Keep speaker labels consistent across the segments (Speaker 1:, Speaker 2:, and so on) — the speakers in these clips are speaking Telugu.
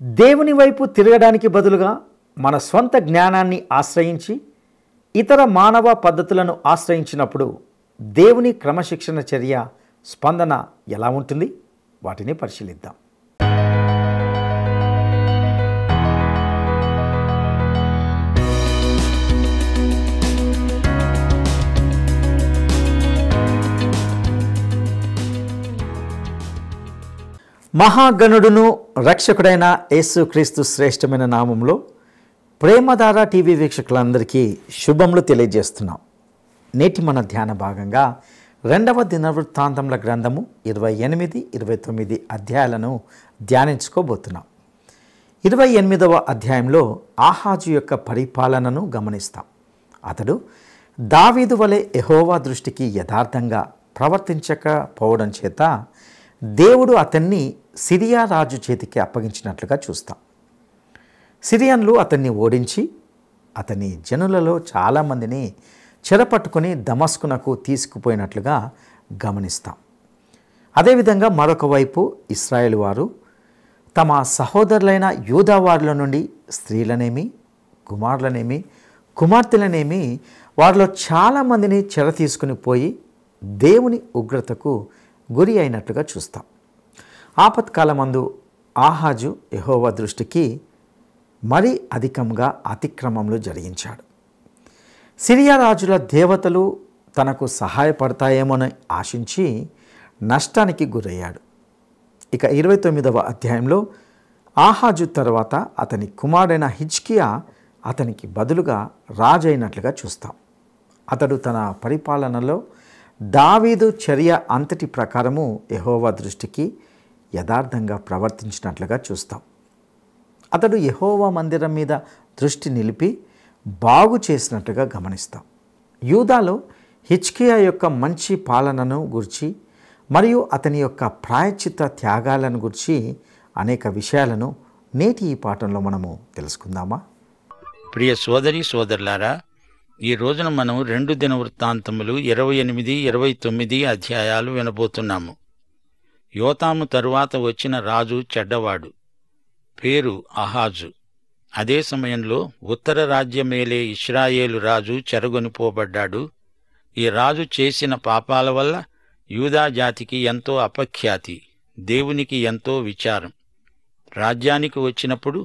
Speaker 1: దేవుని వైపు తిరగడానికి బదులుగా మన స్వంత జ్ఞానాన్ని ఆశ్రయించి ఇతర మానవ పద్ధతులను ఆశ్రయించినప్పుడు దేవుని క్రమశిక్షణ చర్య స్పందన ఎలా ఉంటుంది? వాటిని పరిశీలిద్దాం. మహాగణుడును రక్షకుడైన యేసుక్రీస్తు శ్రేష్టమైన నామంలో ప్రేమధార టీవీ వీక్షకులందరికీ శుభములు తెలియజేస్తున్నాం. నేటి మన ధ్యాన భాగంగా 2వ దినవృత్తాంతముల గ్రంథము 28, 29 అధ్యాయాలను ధ్యానించుకోబోతున్నాం. 28వ అధ్యాయంలో ఆహాజు యొక్క పరిపాలనను గమనిస్తాం. అతడు దావీదు వలె యెహోవా దృష్టికి యథార్థంగా ప్రవర్తించకపోవడం చేత దేవుడు అతన్ని సిరియా రాజు చేతికి అప్పగించినట్లుగా చూస్తాం. సిరియన్లు అతన్ని ఓడించి అతని జనులలో చాలామందిని చెరపట్టుకుని దమస్కునకు తీసుకుపోయినట్లుగా గమనిస్తాం. అదేవిధంగా మరొక వైపు ఇశ్రాయేలు వారు తమ సహోదరులైన యూదా వారిలో నుండి స్త్రీలనేమి, కుమారులనేమి, కుమార్తెలనేమి వారిలో చాలామందిని చెర తీసుకుని పోయి దేవుని ఉగ్రతకు గురి అయినట్లుగా చూస్తాం. ఆపత్కాలమందు ఆహాజు యెహోవా దృష్టికి మరీ అధికంగా అతిక్రమములు జరిగించాడు. సిరియా రాజుల దేవతలు తనకు సహాయపడతాయేమోని ఆశించి నష్టానికి గురయ్యాడు. ఇక 29వ అధ్యాయంలో ఆహాజు తర్వాత అతని కుమారుడైన హిజ్కియా అతనికి బదులుగా రాజు అయినట్లుగా చూస్తాం. అతడు తన పరిపాలనలో దావీదు చర్య అంతటి ప్రకారము యెహోవా దృష్టికి యథార్థంగా ప్రవర్తించినట్లుగా చూస్తాం. అతడు యెహోవా మందిరం మీద దృష్టి నిలిపి బాగు చేసినట్టుగా గమనిస్తాం. యూదాలో హిజ్కియా యొక్క మంచి పాలనను గురించి మరియు అతని యొక్క ప్రాయశ్చిత్త త్యాగాలను గురించి అనేక విషయాలను నేటి ఈ పాఠంలో మనము తెలుసుకుందామా?
Speaker 2: ప్రియ సోదరి సోదరులారా, ఈ రోజున మనం 2 దినవృత్తాంతములు 28, 29 అధ్యాయాలు వినబోతున్నాము. యోతాము తరువాత వచ్చిన రాజు చెడ్డవాడు, పేరు అహాజు. అదే సమయంలో ఉత్తర రాజ్యమేలే ఇశ్రాయేలు రాజు చెరగొనిపోబడ్డాడు. ఈ రాజు చేసిన పాపాల వల్ల యూదా జాతికి ఎంతో అపఖ్యాతి, దేవునికి ఎంతో విచారం. రాజ్యానికి వచ్చినప్పుడు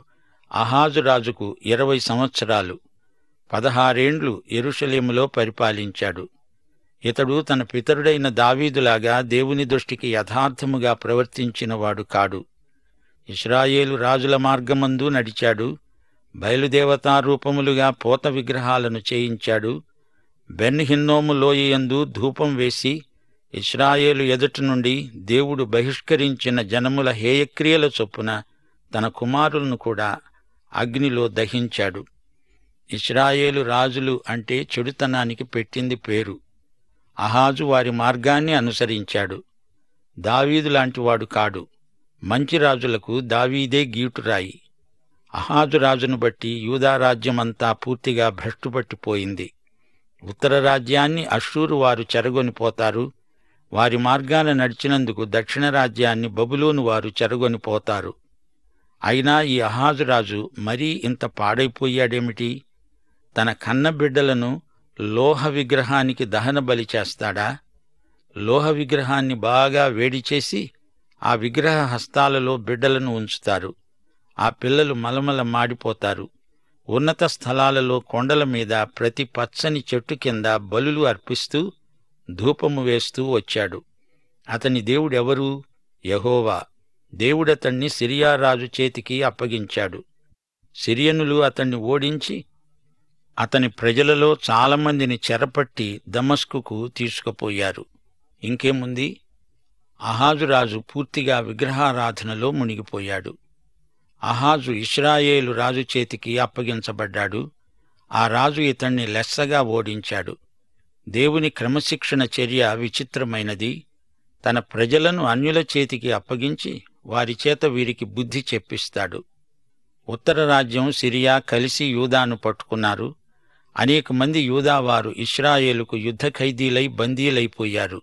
Speaker 2: అహాజు రాజుకు 20 సంవత్సరాలు, 16 ఏండ్లు యెరూషలేములో పరిపాలించాడు. ఇతడు తన పితరుడైన దావీదులాగా దేవుని దృష్టికి యథార్థముగా ప్రవర్తించినవాడు కాడు. ఇశ్రాయేలు రాజుల మార్గమందు నడిచాడు. బయలుదేవతా రూపములుగా పోత విగ్రహాలను చేయించాడు. బెన్ హిన్నోము లోయయందు ధూపం వేసి ఇశ్రాయేలు ఎదుట నుండి దేవుడు బహిష్కరించిన జనముల హేయక్రియల చొప్పున తన కుమారులను కూడా అగ్నిలో దహించాడు. ఇశ్రాయేలు రాజులు అంటే చెడుతనానికి పెట్టింది పేరు. అహాజు వారి మార్గాన్ని అనుసరించాడు. దావీదు లాంటివాడు కాడు. మంచి రాజులకు దావీదే గీటురాయి. అహాజు రాజును బట్టి యూదా రాజ్యమంతా పూర్తిగా భ్రష్టుపట్టిపోయింది. ఉత్తర రాజ్యాన్ని అష్షూరు వారు చెరగొనిపోతారు. వారి మార్గాన నడిచినందుకు దక్షిణ రాజ్యాన్ని బబులోను వారు చెరగొనిపోతారు. అయినా ఈ అహాజు రాజు మరీ ఇంత పాడైపోయాడేమిటి? తన కన్న బిడ్డలను లోహ విగ్రహానికి దహన బలి చేస్తాడా? లోహ విగ్రహాన్ని బాగా వేడిచేసి ఆ విగ్రహ హస్తాలలో బిడ్డలను ఉంచుతారు. ఆ పిల్లలు మలమల మాడిపోతారు. ఉన్నత స్థలాలలో కొండల మీద ప్రతి పచ్చని చెట్టు కింద బలులు అర్పిస్తూ ధూపము వేస్తూ వచ్చాడు. అతని దేవుడెవరు? యెహోవా. దేవుడతణ్ణి సిరియా రాజు చేతికి అప్పగించాడు. సిరియనులు అతణ్ణి ఓడించి అతని ప్రజలలో చాలామందిని చెరపట్టి దమస్కుకు తీసుకుపోయారు. ఇంకేముంది? అహాజు రాజు పూర్తిగా విగ్రహారాధనలో మునిగిపోయాడు. అహాజు ఇశ్రాయేలు రాజు చేతికి అప్పగించబడ్డాడు. ఆ రాజు ఇతణ్ణి లెస్సగా ఓడించాడు. దేవుని క్రమశిక్షణ చర్య విచిత్రమైనది. తన ప్రజలను అన్యుల చేతికి అప్పగించి వారి చేత వీరికి బుద్ధి చెప్పిస్తాడు. ఉత్తర రాజ్యం సిరియా కలిసి యూదాను పట్టుకున్నారు. అనేక మంది యూదావారు ఇశ్రాయేలుకు యుద్ధ ఖైదీలై బందీలైపోయారు.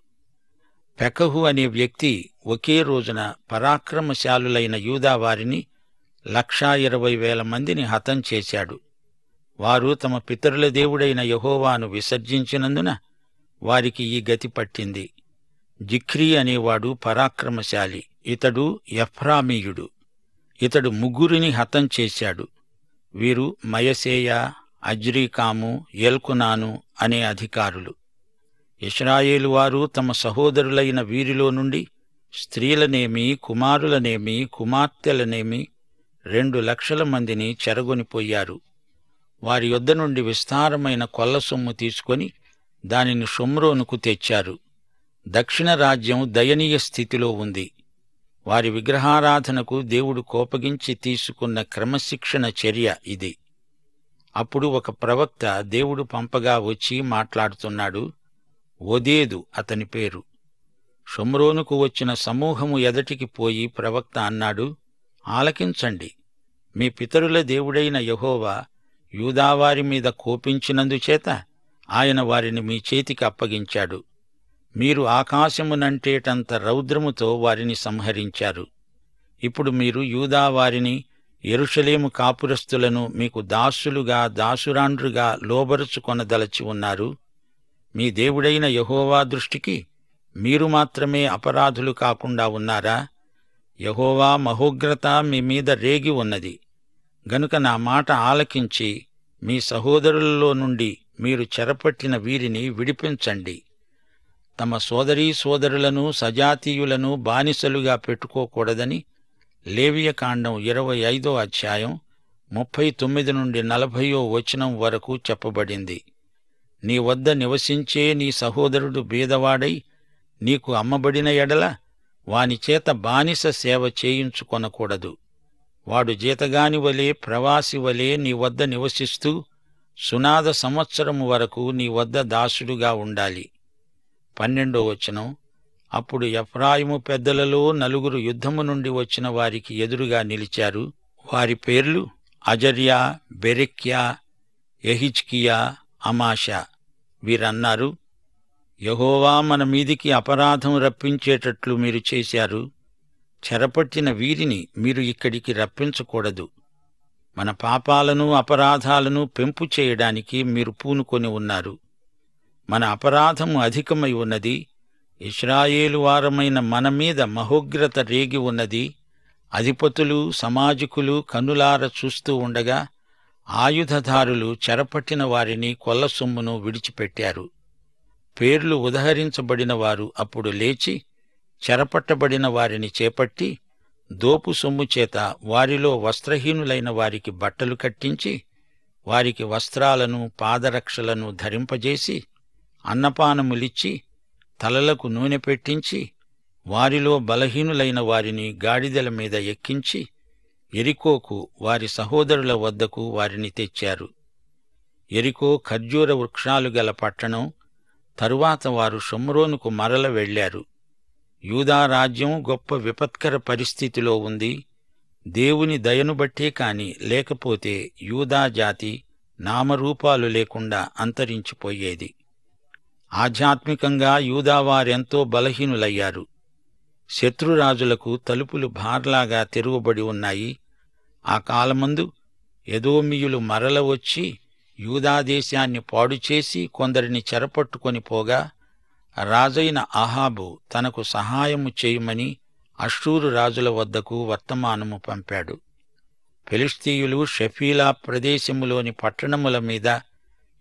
Speaker 2: పెకహు అనే వ్యక్తి ఒకే రోజున పరాక్రమశాలులైన యూదావారిని 1,20,000 మందిని హతం చేశాడు. వారు తమ పితరుల దేవుడైన యెహోవాను విసర్జించినందున వారికి ఈ గతి పట్టింది. జిఖ్రీ అనేవాడు పరాక్రమశాలి. ఇతడు ఎఫ్రామీయుడు. ఇతడు 3 హతం చేశాడు. వీరు మయసేయ, అజ్రీకాము, ఎల్కునాను అనే అధికారులు. ఇశ్రాయేలు వారు తమ సహోదరులైన వీరిలో నుండి స్త్రీలనేమి, కుమారులనేమి, కుమార్తెలనేమి 2,00,000 మందిని చెరగొనిపోయారు. వారి యొద్ద నుండి విస్తారమైన కొల్ల సొమ్ము తీసుకొని దానిని షోమ్రోనుకు తెచ్చారు. దక్షిణ రాజ్యం దయనీయ స్థితిలో ఉంది. వారి విగ్రహారాధనకు దేవుడు కోపగించి తీసుకున్న క్రమశిక్షణ చర్య ఇది. అప్పుడు ఒక ప్రవక్త దేవుడు పంపగా వచ్చి మాట్లాడుతున్నాడు. ఓదేదు అతని పేరు. షోమ్రోనుకు వచ్చిన సమూహము ఎదటికి పోయి ప్రవక్త అన్నాడు, ఆలకించండి. మీ పితరుల దేవుడైన యెహోవా యూదావారి మీద కోపించినందుచేత ఆయన వారిని మీ చేతికి అప్పగించాడు. మీరు ఆకాశమునంటేటంత రౌద్రముతో వారిని సంహరించారు. ఇప్పుడు మీరు యూదావారిని, యెరూషలేము కాపురస్తులను మీకు దాసులుగా, దాసురాండ్రుగా లోబరుచుకొనదలచి ఉన్నారు. మీ దేవుడైన యెహోవా దృష్టికి మీరు మాత్రమే అపరాధులు కాకుండా ఉన్నారా? యెహోవా మహోగ్రత మీ మీద రేగి ఉన్నది. గనుక నా మాట ఆలకించి మీ సహోదరులలో నుండి మీరు చెరపట్టిన వీరిని విడిపించండి. తమ సోదరీసోదరులను, సజాతీయులను బానిసలుగా పెట్టుకోకూడదని లేవియకాండం 25వ అధ్యాయం 39 నుండి 40వ వచనం వరకు చెప్పబడింది. నీ వద్ద నివసించే నీ సహోదరుడు బీదవాడై నీకు అమ్మబడిన ఎడల వానిచేత బానిస సేవ చేయించుకొనకూడదు. వాడు జీతగాని వలె, ప్రవాసి వలె నీ వద్ద నివసిస్తూ సునాద సంవత్సరము వరకు నీ వద్ద దాసుడుగా ఉండాలి. 12వ వచనం. అప్పుడు ఎఫ్రాయిము పెద్దలలో 4 యుద్ధము నుండి వచ్చిన వారికి ఎదురుగా నిలిచారు. వారి పేర్లు అజర్యా, బెరెక్యా, యెహిజ్కియా, అమాషా. వీరన్నారు, యెహోవా మన మీదికి అపరాధం రప్పించేటట్లు మీరు చేశారు. చెరపట్టిన వీరిని మీరు ఇక్కడికి రప్పించకూడదు. మన పాపాలను, అపరాధాలను పెంపు చేయడానికి మీరు పూనుకొని ఉన్నారు. మన అపరాధము అధికమై ఉన్నది. ఇశ్రాయేలు వారమైన మన మీద మహోగ్రత రేగి ఉన్నది. అధిపతులు, సమాజకులు కన్నులార చూస్తూ ఉండగా ఆయుధధారులు చెరపట్టిన వారిని, కొల్ల సొమ్మును విడిచిపెట్టారు. పేర్లు ఉదహరించబడిన వారు అప్పుడు లేచి చెరపట్టబడిన వారిని చేపట్టి దోపు సొమ్ము చేత వారిలో వస్త్రహీనులైన వారికి బట్టలు కట్టించి వారికి వస్త్రాలను, పాదరక్షలను ధరింపజేసి అన్నపానములిచ్చి తలలకు నూనె పెట్టించి వారిలో బలహీనులైన వారిని గాడిదల మీద ఎక్కించి యెరికోకు వారి సహోదరుల వద్దకు వారిని తెచ్చారు. యెరికో ఖర్జూర వృక్షాలు గల పట్టణం. తరువాత వారు షోమ్రోనుకు మరల వెళ్లారు. యూదా రాజ్యం గొప్ప విపత్కర పరిస్థితిలో ఉంది. దేవుని దయను బట్టే కాని లేకపోతే యూదా జాతి నామరూపాలు లేకుండా అంతరించిపోయేది. ఆధ్యాత్మికంగా యూదావారెంతో బలహీనులయ్యారు. శత్రురాజులకు తలుపులు బార్లాగా తెరువబడి ఉన్నాయి. ఆ కాలమందు ఎదోమీయులు మరల వచ్చి యూదాదేశాన్ని పాడుచేసి కొందరిని చెరపట్టుకొని పోగా రాజైన అహాబు తనకు సహాయము చేయమని అష్షూరు రాజుల వద్దకు వర్తమానము పంపాడు. ఫిలిష్తీయులు షెఫీలా ప్రదేశములోని పట్టణముల మీద,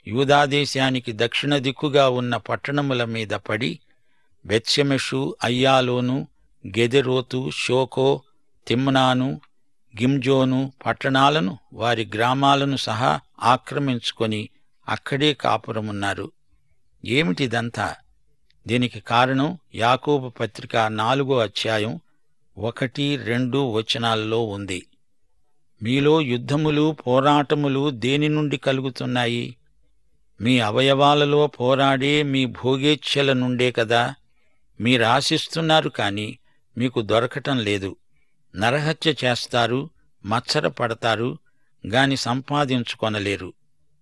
Speaker 2: యూదాదేశానికి దక్షిణ దిక్కుగా ఉన్న పట్టణముల మీద పడి బెత్షెమెషు, అయ్యాలోను, గెదెరోతు, షోకో, తిమ్నాను, గిమ్జోను పట్టణాలను, వారి గ్రామాలను సహా ఆక్రమించుకొని అక్కడే కాపురమున్నారు. ఏమిటిదంతా? దీనికి కారణం యాకోబు పత్రిక 4వ అధ్యాయం 1-2 వచనాల్లో ఉంది. మీలో యుద్ధములు, పోరాటములు దేని నుండి కలుగుతున్నాయి? మీ అవయవాలలో పోరాడే మీ భోగేచ్ఛల నుండే కదా. మీరాశిస్తున్నారు కాని మీకు దొరకటం లేదు. నరహత్య చేస్తారు, మత్సర పడతారు, గాని సంపాదించుకొనలేరు.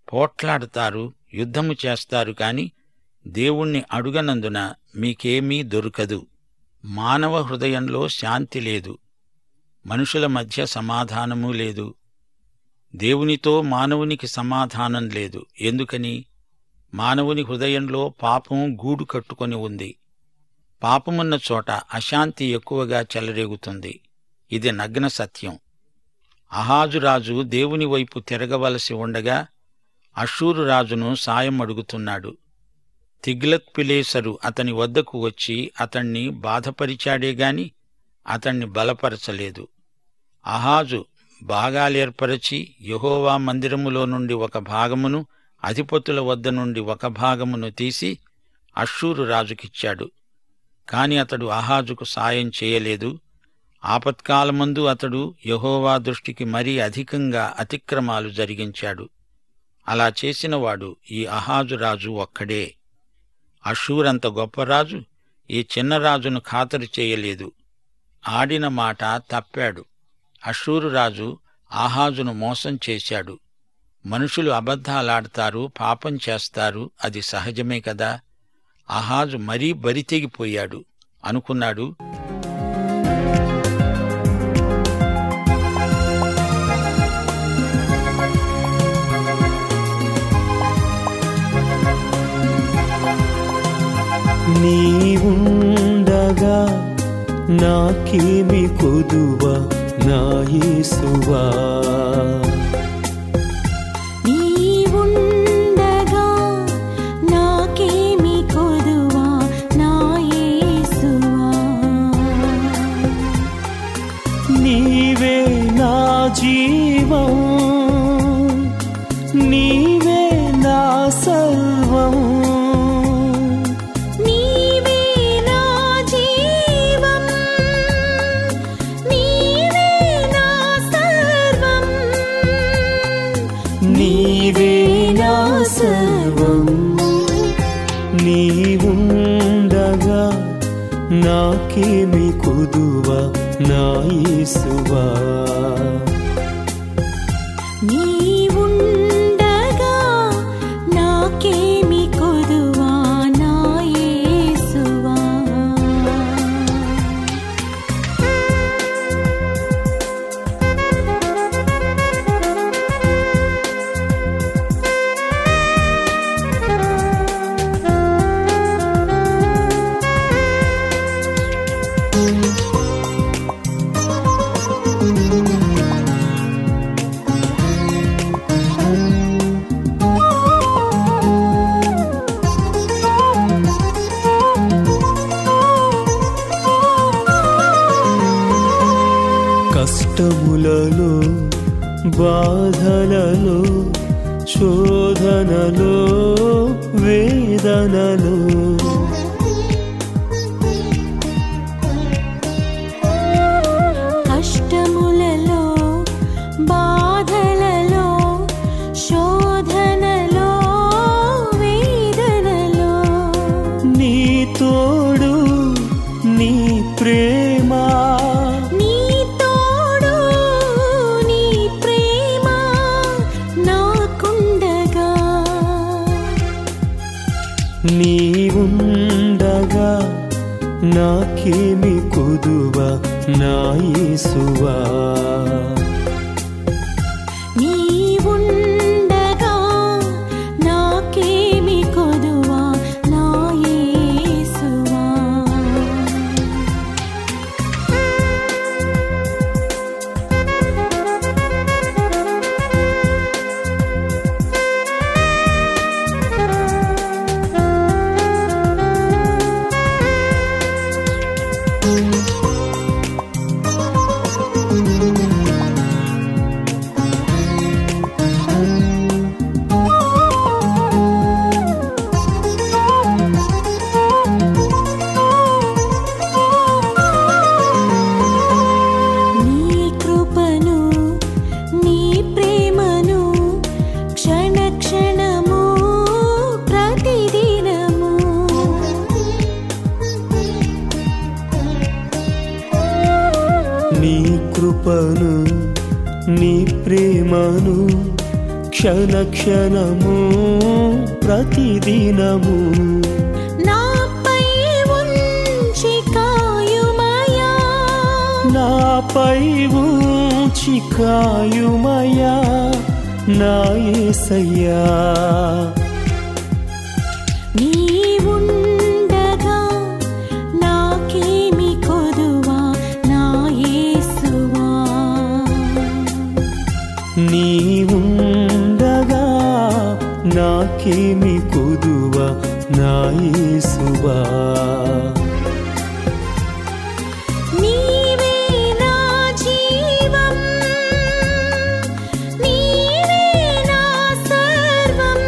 Speaker 2: పోట్లాడతారు, యుద్ధము చేస్తారు కాని దేవుణ్ణి అడుగనందున మీకేమీ దొరకదు. మానవ హృదయంలో శాంతి లేదు. మనుషుల మధ్య సమాధానమూ లేదు. దేవునితో మానవునికి సమాధానం లేదు. ఎందుకని? మానవుని హృదయంలో పాపం గూడు కట్టుకొని ఉంది. పాపమున్న చోట అశాంతి ఎక్కువగా చెలరేగుతుంది. ఇది నగ్న సత్యం. అహాజు రాజు దేవుని వైపు తిరగవలసి ఉండగా అష్షూరు రాజును సాయం అడుగుతున్నాడు. తిగ్లత్-పిలేసరు అతని వద్దకు వచ్చి అతణ్ణి బాధపరిచాడేగాని అతణ్ణి బలపరచలేదు. అహాజు భాగాలేర్పరచి యెహోవా మందిరములో నుండి ఒక భాగమును, అధిపతుల వద్ద నుండి ఒక భాగమును తీసి అష్షూరు రాజుకిచ్చాడు. కాని అతడు అహాజుకు సాయం చేయలేదు. ఆపత్కాలమందు అతడు యెహోవా దృష్టికి మరీ అధికంగా అతిక్రమాలు జరిగించాడు. అలా చేసినవాడు ఈ అహాజు రాజు ఒక్కడే. అష్షూరంత గొప్పరాజు ఈ చిన్నరాజును ఖాతరు చేయలేదు. ఆడిన మాట తప్పాడు. అష్షూరు రాజు ఆహాజును మోసం చేశాడు. మనుషులు అబద్ధాలాడతారు, పాపం చేస్తారు, అది సహజమే కదా. అహాజు మరీ బరితెగిపోయాడు. అనుకున్నాడు,
Speaker 3: నీవుండగా నాకేమి కొదువా నా యేసువా.
Speaker 4: నీవుండగా నాకేమి కొదువా నా యేసువా.
Speaker 3: నీవే నా జీవం, నీవే నా సర్వం. నీవుండగా నాకేమి కొదువా నా యేసువా.
Speaker 4: నీవుండగా నాకేమి కొదువా నా యేసువా.
Speaker 3: కష్టములలో, బాధలలో, శోధనలో, వేదనలో
Speaker 4: కష్టములలో, బాధలలో, శోధనలో, వేదనలో
Speaker 3: నీ తోడు, నీ ప్రేమ,
Speaker 4: నీ తోడు, నీ ప్రేమ నాకుండగా.
Speaker 3: నీవుండగా నాకేమి కొదువా నా యేసువా.
Speaker 4: నీవుండగా నాకేమి కొదువా నా యేసువా.
Speaker 3: నీ కృపను, నీ ప్రేమను క్షణ క్షణము ప్రతిదినము
Speaker 4: నాపై ఉంచి కాయుమయా.
Speaker 3: నా నాపై ఉంచి కాయుమయా నా యేసయ్యా.
Speaker 4: నీవుండగా నాకేమి కొదువా నా యేసువా.
Speaker 3: నీవుండగా నాకేమి కొదువా నా యేసువా.
Speaker 4: నీవే నా జీవం, నీవే నా సర్వం.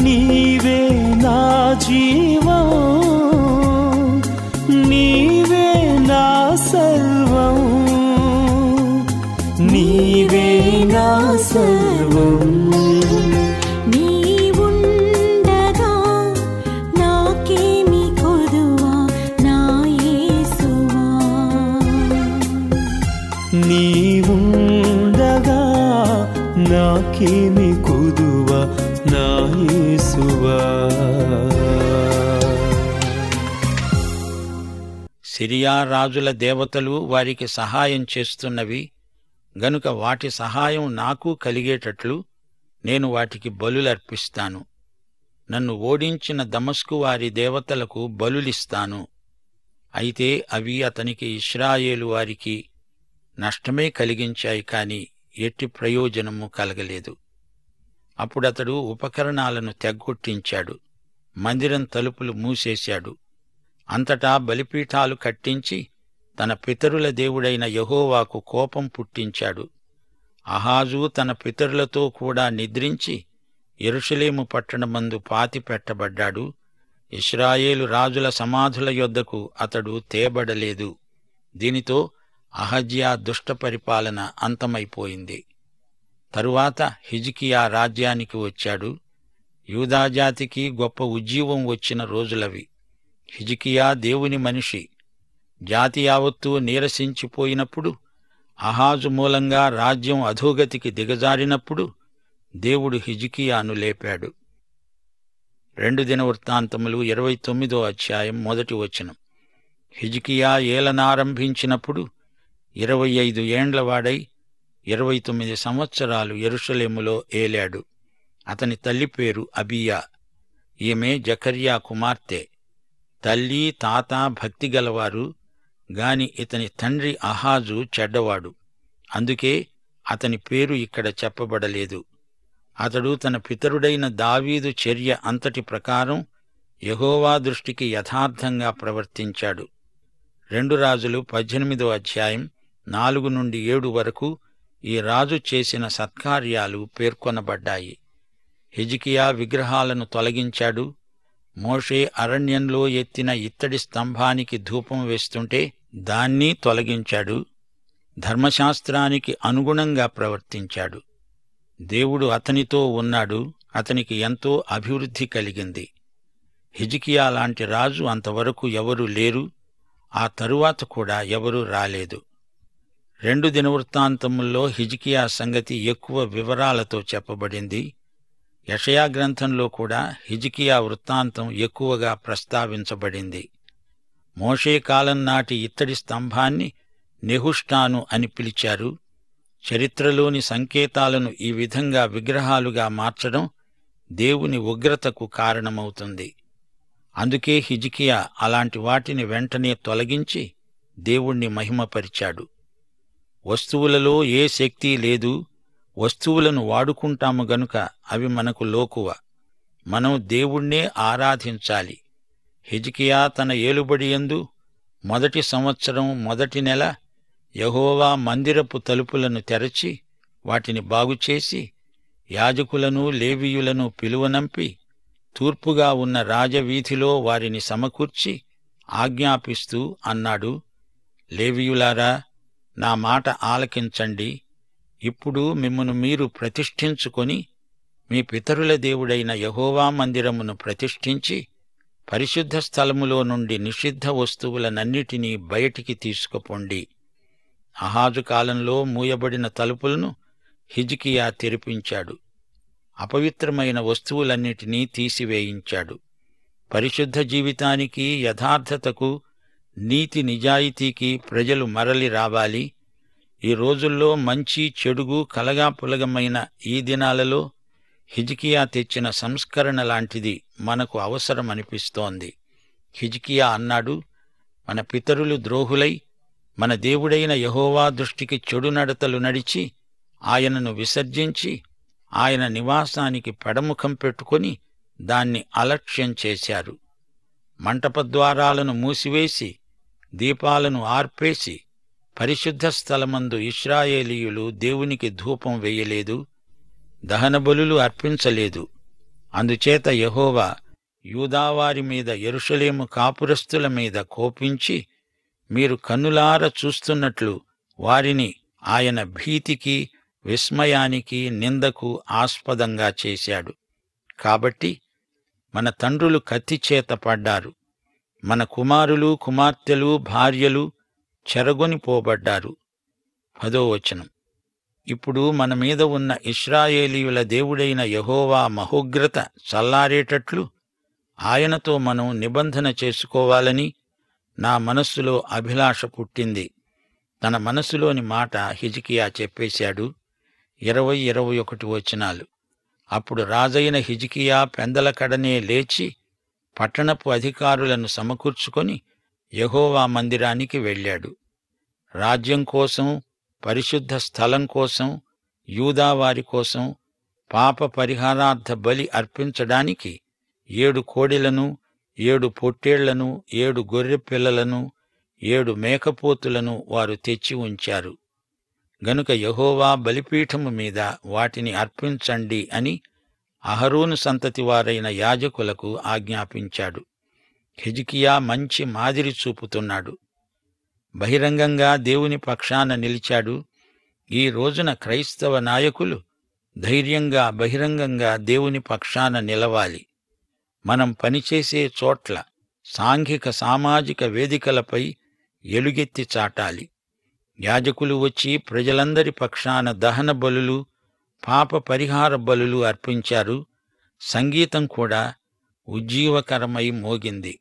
Speaker 3: నీవే నా జీవం, నీవే నా సర్వం, నీవే నా సర్వం.
Speaker 4: నీవుండగా నాకేమి కొదువా నా యేసువా.
Speaker 3: నీవుండగా నాకేమి కొదువా నా యేసువా.
Speaker 2: సిరియా రాజుల దేవతలు వారికి సహాయం చేస్తున్నవి గనుక వాటి సహాయం నాకు కలిగేటట్లు నేను వాటికి బలులర్పిస్తాను. నన్ను ఓడించిన దమస్కు వారి దేవతలకు బలులిస్తాను. అయితే అవి అతనికి ఇశ్రాయేలు వారికి నష్టమే కలిగించాయి కాని ఎట్టి ప్రయోజనము కలగలేదు. అప్పుడతడు ఉపకరణాలను తెగ్గొట్టించాడు, మందిరం తలుపులు మూసేశాడు. అంతటా బలిపీఠాలు కట్టించి తన పితరుల దేవుడైన యెహోవాకు కోపం పుట్టించాడు. అహాజు తన పితరులతో కూడా నిద్రించి యెరూషలేము పట్టణమందు పాతిపెట్టబడ్డాడు. ఇశ్రాయేలు రాజుల సమాధుల యొద్దకు అతడు తేబడలేదు. దీనితో అహజ్యా దుష్ట పరిపాలన అంతమైపోయింది. తరువాత హిజ్కియా రాజ్యానికి వచ్చాడు. యూదాజాతికి గొప్ప ఉజ్జీవం వచ్చిన రోజులవి. హిజ్కియా దేవుని మనిషి. జాతి యావత్తూ నీరసించిపోయినప్పుడు, అహాజు మూలంగా రాజ్యం అధోగతికి దిగజారినప్పుడు దేవుడు హిజ్కియాను లేపాడు. 2 దినవృత్తాంతములు 29వ అధ్యాయం 1వ వచనం. హిజ్కియా ఏలనారంభించినప్పుడు 25 ఏండ్లవాడై 29 సంవత్సరాలు యెరూషలేములో ఏలాడు. అతని తల్లి పేరు అబీయా. ఈమె జకర్యా కుమార్తె. తల్లి తాత భక్తిగలవారు గాని ఇతని తండ్రి అహాజు చెడ్డవాడు. అందుకే అతని పేరు ఇక్కడ చెప్పబడలేదు. అతడు తన పితరుడైన దావీదు చర్య అంతటి ప్రకారం యెహోవా దృష్టికి యథార్థంగా ప్రవర్తించాడు. 2 రాజులు 18వ అధ్యాయం 4 నుండి 7 వరకు ఈ రాజు చేసిన సత్కార్యాలు పేర్కొనబడ్డాయి. హిజ్కియా విగ్రహాలను తొలగించాడు. మోషే అరణ్యంలో ఎత్తిన ఇత్తడి స్తంభానికి ధూపం వేస్తుంటే దాన్ని తొలగించాడు. ధర్మశాస్త్రానికి అనుగుణంగా ప్రవర్తించాడు. దేవుడు అతనితో ఉన్నాడు. అతనికి ఎంతో అభివృద్ధి కలిగింది. హిజ్కియా లాంటి రాజు అంతవరకు ఎవరూ లేరు. ఆ తరువాత కూడా ఎవరూ రాలేదు. 2 దినవృత్తాంతముల్లో హిజ్కియా సంగతి ఎక్కువ వివరాలతో చెప్పబడింది. యెషయా గ్రంథంలో కూడా హిజ్కియా వృత్తాంతం ఎక్కువగా ప్రస్తావించబడింది. మోషే కాలం నాటి ఇత్తడి స్తంభాన్ని నెహుష్టాను అని పిలిచారు. చరిత్రలోని సంకేతాలను ఈ విధంగా విగ్రహాలుగా మార్చడం దేవుని ఉగ్రతకు కారణమవుతుంది. అందుకే హిజ్కియా అలాంటి వాటిని వెంటనే తొలగించి దేవుణ్ణి మహిమపరిచాడు. వస్తువులలో ఏ శక్తి లేదు. వస్తువులను వాడుకుంటాము గనుక అవి మనకు లోకువ. మనం దేవుణ్ణే ఆరాధించాలి. హిజ్కియా తన ఏలుబడియందు 1వ సంవత్సరం 1వ నెల యెహోవా మందిరపు తలుపులను తెరచి వాటిని బాగుచేసి యాజకులను లేవీయులను పిలువనంపి తూర్పుగా ఉన్న రాజవీధిలో వారిని సమకూర్చి ఆజ్ఞాపిస్తూ అన్నాడు, లేవీయులారా, నా మాట ఆలకించండి. ఇప్పుడు మిమ్మును మీరు ప్రతిష్ఠించుకొని మీ పితరుల దేవుడైన యెహోవా మందిరమును ప్రతిష్ఠించి పరిశుద్ధ స్థలములో నుండి నిషిద్ధ వస్తువులనన్నిటినీ బయటికి తీసుకుపోండి. అహాజు కాలంలో మూయబడిన తలుపులను హిజ్కియా తెరిపించాడు. అపవిత్రమైన వస్తువులన్నిటినీ తీసివేయించాడు. పరిశుద్ధ జీవితానికి యథార్థతకు నీతి నిజాయితీకి ప్రజలు మరలి రావాలి. ఈ రోజుల్లో మంచి చెడుగు కలగాపులగమైన ఈ దినాలలో హిజ్కియా తెచ్చిన సంస్కరణ లాంటిది మనకు అవసరమనిపిస్తోంది. హిజ్కియా అన్నాడు, మన పితరులు ద్రోహులై మన దేవుడైన యెహోవా దృష్టికి చెడు నడతలు నడిచి ఆయనను విసర్జించి ఆయన నివాసానికి పెడముఖం పెట్టుకొని దాన్ని అలక్ష్యం చేశారు. మంటపద్వారాలను మూసివేసి దీపాలను ఆర్పేసి పరిశుద్ధ స్థలమందు ఇశ్రాయేలీయులు దేవునికి ధూపం వేయలేదు, దహనబలులు అర్పించలేదు. అందుచేత యెహోవా యూదావారి మీద, యెరూషలేము కాపురస్తుల మీద కోపించి మీరు కన్నులార చూస్తున్నట్లు వారిని ఆయన భీతికి, విస్మయానికి, నిందకు ఆస్పదంగా చేశాడు. కాబట్టి మన తండ్రులు కత్తిచేత పడ్డారు, మన కుమారులు, కుమార్తెలు, భార్యలు చెరగొనిపోబడ్డారు. 10వ వచనం. ఇప్పుడు మన మీద ఉన్న ఇశ్రాయేలీయుల దేవుడైన యెహోవా మహోగ్రత చల్లారేటట్లు ఆయనతో మనం నిబంధన చేసుకోవాలని నా మనస్సులో అభిలాష పుట్టింది. తన మనస్సులోని మాట హిజ్కియా చెప్పేశాడు. 20, 21 వచనాలు. అప్పుడు రాజైన హిజ్కియా పెందలకడనే లేచి పట్టణపు అధికారులను సమకూర్చుకొని యెహోవా మందిరానికి వెళ్ళాడు. రాజ్యం కోసం, పరిశుద్ధ స్థలం కోసం, యూదావారి కోసం పాప పరిహారార్థ బలి అర్పించడానికి 7 కోడెలను, 7 పొట్టేళ్లను, 7 గొర్రెపిల్లలను, 7 మేకపోతులను వారు తెచ్చి ఉంచారు. గనుక యెహోవా బలిపీఠము మీద వాటిని అర్పించండి అని అహరోను సంతతి వారైన యాజకులకు ఆజ్ఞాపించాడు. హిజ్కియా మంచి మాదిరి చూపుతున్నాడు. బహిరంగంగా దేవుని పక్షాన నిలిచాడు. ఈ రోజున క్రైస్తవ నాయకులు ధైర్యంగా బహిరంగంగా దేవుని పక్షాన నిలవాలి. మనం పనిచేసే చోట్ల, సాంఘిక సామాజిక వేదికలపై ఎలుగెత్తి చాటాలి. యాజకులు వచ్చి ప్రజలందరి పక్షాన దహన బలులు, పాప పరిహార బలులు అర్పించారు. సంగీతం కూడా ఉజ్జీవకరమై మోగింది.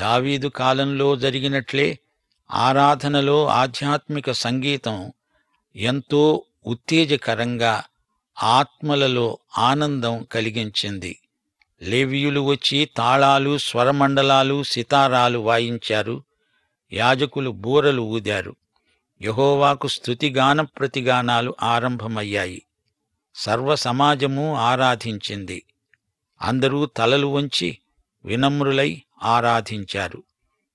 Speaker 2: దావీదు కాలంలో జరిగినట్లే ఆరాధనలో ఆధ్యాత్మిక సంగీతం ఎంతో ఉత్తేజకరంగా ఆత్మలలో ఆనందం కలిగించింది. లేవీయులు వచ్చి తాళాలు, స్వరమండలాలు, సితారాలు వాయించారు. యాజకులు బూరలు ఊదారు. యెహోవాకు స్తుతిగాన ప్రతిగానాలు ఆరంభమయ్యాయి. సర్వ సమాజము ఆరాధించింది. అందరూ తలలు వంచి వినమ్రులై ఆరాధించారు.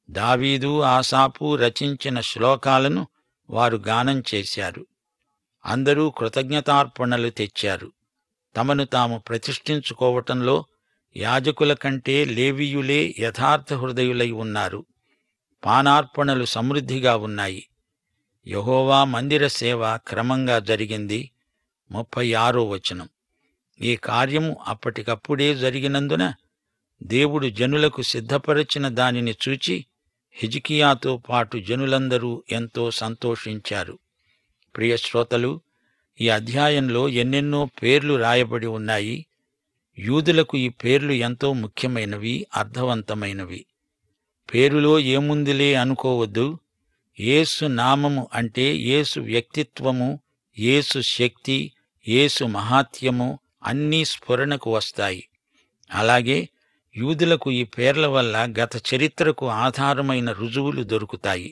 Speaker 2: దావీదు, ఆసాపు రచించిన శ్లోకాలను వారు గానం చేశారు. అందరూ కృతజ్ఞతార్పణలు తెచ్చారు. తమను తాము ప్రతిష్ఠించుకోవటంలో యాజకుల కంటే లేవీయులే యథార్థ హృదయులై ఉన్నారు. పానార్పణలు సమృద్ధిగా ఉన్నాయి. యెహోవా మందిర సేవ క్రమంగా జరిగింది. 36వ వచనం. ఈ కార్యము అప్పటికప్పుడే జరిగినందున దేవుడు జనులకు సిద్ధపరచిన దానిని చూచి హిజ్కియాతో పాటు జనులందరూ ఎంతో సంతోషించారు. ప్రియ శ్రోతలు, ఈ అధ్యాయంలో ఎన్నెన్నో పేర్లు రాయబడి ఉన్నాయి. యూదులకు ఈ పేర్లు ఎంతో ముఖ్యమైనవి, అర్థవంతమైనవి. పేరులో ఏముందిలే అనుకోవద్దు. యేసు నామము అంటే యేసు వ్యక్తిత్వము, యేసు శక్తి, యేసు మహాత్యము అన్నీ స్ఫురణకు వస్తాయి. అలాగే యూదులకు ఈ పేర్ల వల్ల గత చరిత్రకు ఆధారమైన రుజువులు దొరుకుతాయి.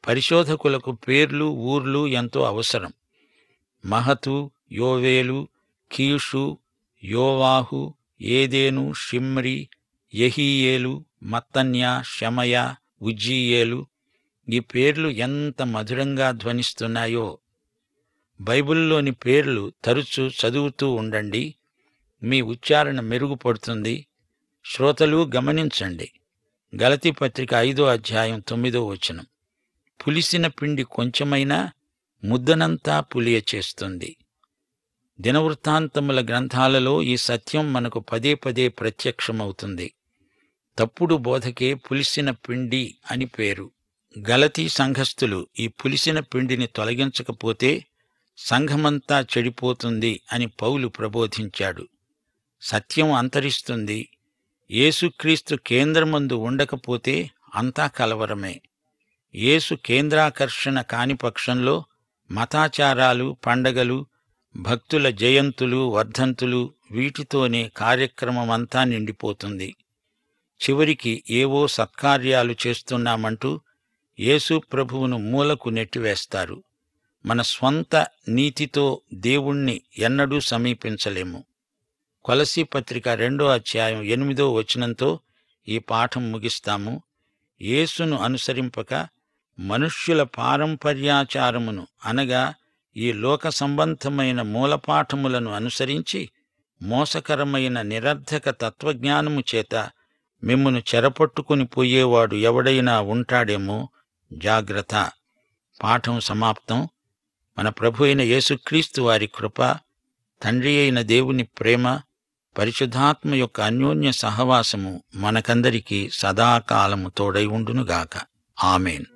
Speaker 2: పరిశోధకులకు పేర్లు, ఊర్లు ఎంతో అవసరం. మహతు, యోవేలు, కీషు, యోవాహు, ఏదేను, షిమ్రి, యెహీయేలు, మత్తన్యా, షమయ, ఉజ్జీయేలు. ఈ పేర్లు ఎంత మధురంగా ధ్వనిస్తున్నాయో. బైబిల్లోని పేర్లు తరచూ చదువుతూ ఉండండి. మీ ఉచ్చారణ మెరుగుపడుతుంది. శ్రోతలు గమనించండి. గలతీ పత్రిక 5వ అధ్యాయం 9వ వచనం. పులిసిన పిండి కొంచెమైనా ముద్దనంతా పులియ చేస్తుంది. దినవృత్తాంతముల గ్రంథాలలో ఈ సత్యం మనకు పదే పదే ప్రత్యక్షమవుతుంది. తప్పుడు బోధకే పులిసిన పిండి అని పేరు. గలతీ సంఘస్థులు ఈ పులిసిన పిండిని తొలగించకపోతే సంఘమంతా చెడిపోతుంది అని పౌలు ప్రబోధించాడు. సత్యం అంతరిస్తుంది. యేసుక్రీస్తు కేంద్రమందు ఉండకపోతే అంతా కలవరమే. యేసు కేంద్రాకర్షణ కాని పక్షంలో మతాచారాలు, పండగలు, భక్తుల జయంతులు, వర్ధంతులు, వీటితోనే కార్యక్రమమంతా నిండిపోతుంది. చివరికి ఏవో సత్కార్యాలు చేస్తున్నామంటూ యేసు ప్రభువును మూలకు నెట్టివేస్తారు. మన స్వంత నీతితో దేవుణ్ణి ఎన్నడూ సమీపించలేము. కొలసీ పత్రిక 2వ అధ్యాయం 8వ వచనంతో ఈ పాఠం ముగిస్తాము. యేసును అనుసరింపక మనుష్యుల పారంపర్యాచారమును అనగా ఈ లోక సంబంధమైన మూలపాఠములను అనుసరించి మోసకరమైన నిరర్ధక తత్వజ్ఞానము చేత మిమ్మును చెరపట్టుకుని పోయేవాడు ఎవడైనా ఉంటాడేమో, జాగ్రత్త. పాఠం సమాప్తం. మన ప్రభు అయిన యేసుక్రీస్తు వారి కృప, తండ్రి అయిన దేవుని ప్రేమ, పరిశుద్ధాత్మ యొక్క అన్యోన్య సహవాసము మనకందరికీ సదాకాలము తోడై ఉండునుగాక. ఆమేన్.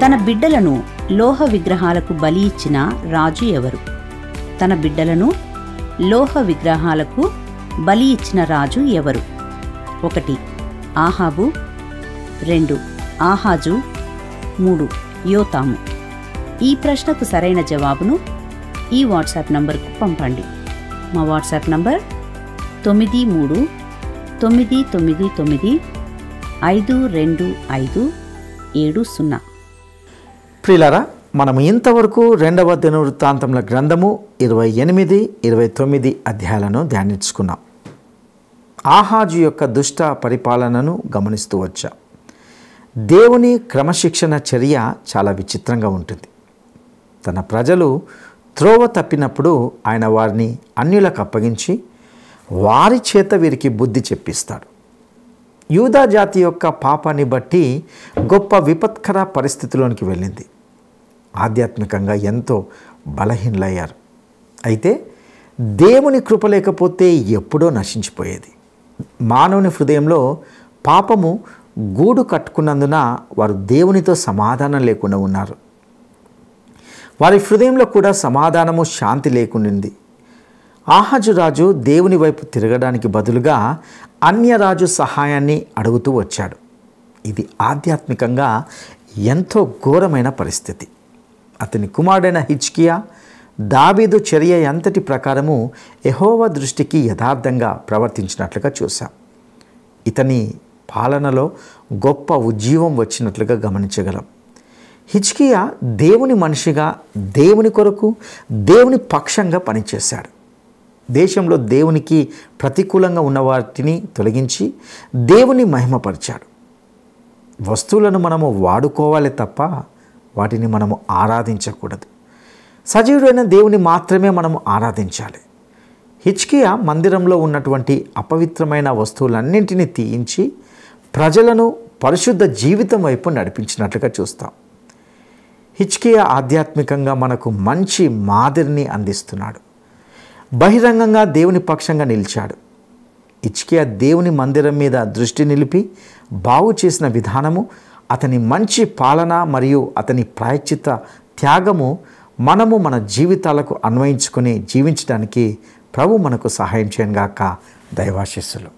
Speaker 5: తన బిడ్డలను లోహ విగ్రహాలకు బలి ఇచ్చిన రాజు ఎవరు? తన బిడ్డలను లోహ విగ్రహాలకు బలి ఇచ్చిన రాజు ఎవరు? 1 ఆహాబు, 2 ఆహాజు, 3 యోతాము. ఈ ప్రశ్నకు సరైన జవాబును ఈ వాట్సాప్ నంబర్కు పంపండి. మా వాట్సాప్ నంబర్ 9339952570.
Speaker 1: ప్రియులారా, మనం ఇంతవరకు 2వ దినవృత్తాంతముల గ్రంథము 28, 29 అధ్యాయాలను ధ్యానించుకున్నాం. ఆహాజు యొక్క దుష్ట పరిపాలనను గమనిస్తూ వచ్చాం. దేవుని క్రమశిక్షణ చర్య చాలా విచిత్రంగా ఉంటుంది. తన ప్రజలు త్రోవ తప్పినప్పుడు ఆయన వారిని అన్యులకు అప్పగించి వారి చేత వీరికి బుద్ధి చెప్పిస్తాడు. యూదా జాతి యొక్క పాపాన్ని బట్టి గొప్ప విపత్కర పరిస్థితిలోనికి వెళ్ళింది. ఆధ్యాత్మికంగా ఎంతో బలహీనలయ్యారు. అయితే దేవుని కృప లేకపోతే ఎప్పుడో నశించిపోయేది. మానవుని హృదయంలో పాపము గూడు కట్టుకున్నందున వారు దేవునితో సమాధానం లేకుండా ఉన్నారు. వారి హృదయంలో కూడా సమాధానము, శాంతి లేకుండింది. ఆహాజు రాజు దేవుని వైపు తిరగడానికి బదులుగా అన్యరాజు సహాయాన్ని అడుగుతూ వచ్చాడు. ఇది ఆధ్యాత్మికంగా ఎంతో ఘోరమైన పరిస్థితి. అతని కుమారుడైన హిజ్కియా దావీదు చర్య ఎంతటి ప్రకారము యెహోవా దృష్టికి యథార్థంగా ప్రవర్తించినట్లుగా చూశాం. ఇతని పాలనలో గొప్ప ఉజ్జీవం వచ్చినట్లుగా గమనించగలం. హిజ్కియా దేవుని మనిషిగా దేవుని కొరకు దేవుని పక్షంగా పనిచేశాడు. దేశంలో దేవునికి ప్రతికూలంగా ఉన్న వాటిని తొలగించి దేవుని మహిమపరిచాడు. వస్తువులను మనము వాడుకోవాలి తప్ప వాటిని మనము ఆరాధించకూడదు. సజీవుడైన దేవుని మాత్రమే మనము ఆరాధించాలి. హిజ్కియా మందిరంలో ఉన్నటువంటి అపవిత్రమైన వస్తువులన్నింటినీ తీయించి ప్రజలను పరిశుద్ధ జీవితం వైపు నడిపించినట్లుగా చూస్తాం. హిజ్కియా ఆధ్యాత్మికంగా మనకు మంచి మాదిరిని అందిస్తున్నాడు. బహిరంగంగా దేవుని పక్షంగా నిలిచాడు. హిజ్కియా దేవుని మందిరం మీద దృష్టి నిలిపి బాగు చేసిన విధానము, అతని మంచి పాలన మరియు అతని ప్రాయశ్చిత్త త్యాగము మనము మన జీవితాలకు అన్వయించుకొని జీవించడానికి ప్రభు మనకు సహాయం చేయనుగాక. దైవాశీస్సులు.